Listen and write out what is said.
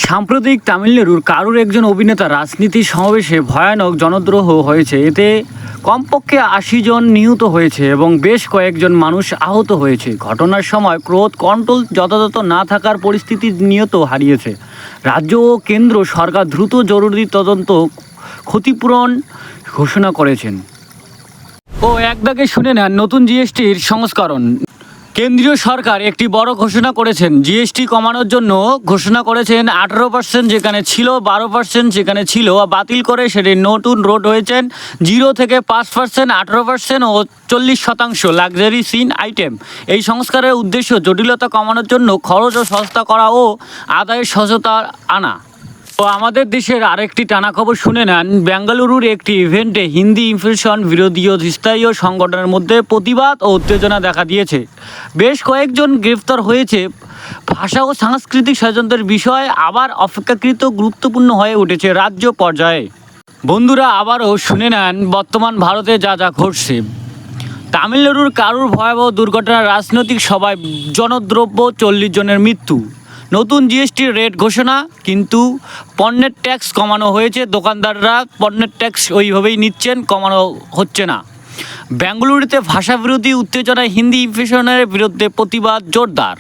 সাম্প্রতিক তামিলনাড়ুর কারুর একজন অভিনেতা রাজনীতির সমাবেশে ভয়ানক জনদ্রোহ হয়েছে। এতে কমপক্ষে ৮০ জন নিহত হয়েছে এবং বেশ কয়েকজন মানুষ আহত হয়েছে। ঘটনার সময় ক্রোধ কন্ট্রোল যথাযথ না থাকার পরিস্থিতি নিয়ত হারিয়েছে। রাজ্য ও কেন্দ্র সরকার দ্রুত জরুরি তদন্ত ক্ষতিপূরণ ঘোষণা করেছেন। একদাগে শুনে নেন নতুন জিএসটির সংস্করণ। কেন্দ্রীয় সরকার একটি বড় ঘোষণা করেছেন। জিএসটি কমানোর জন্য ঘোষণা করেছেন 18%, যেখানে ছিল 12%, যেখানে ছিল বাতিল করে সেটি নতুন রোড হয়েছেন 0 থেকে 5%, 18% ও 40% লাক্সারি সিন আইটেম। এই সংস্কারের উদ্দেশ্য জটিলতা কমানোর জন্য খরচ ও সস্তা করা ও আদায়ের সহজতা আনা। তো আমাদের দেশের আরেকটি টানা খবর শুনে নেন। বেঙ্গালুরুর একটি ইভেন্টে হিন্দি ইনফ্লেশন বিরোধী ও স্থানীয় সংগঠনের মধ্যে প্রতিবাদ ও উত্তেজনা দেখা দিয়েছে। বেশ কয়েকজন গ্রেফতার হয়েছে। ভাষা ও সাংস্কৃতিক স্বাতন্ত্র্যের বিষয় আবার অপেক্ষাকৃত গুরুত্বপূর্ণ হয়ে উঠেছে রাজ্য পর্যায়ে। বন্ধুরা, আবারও শুনে নেন বর্তমান ভারতে যা যা ঘটছে। তামিলনাড়ুর কারুর ভয়াবহ দুর্ঘটনা, রাজনৈতিক সভায় জনদ্রব্য, 40 জনের মৃত্যু। নতুন জিএসটির রেট ঘোষণা, কিন্তু পণ্যের ট্যাক্স কমানো হয়েছে। দোকানদাররা পণ্যের ট্যাক্স ওইভাবেই নিচ্ছেন, কমানো হচ্ছে না। বেঙ্গালুরুতে ভাষাবিরোধী উত্তেজনায় হিন্দি ইনফ্লেশনের বিরুদ্ধে প্রতিবাদ জোরদার।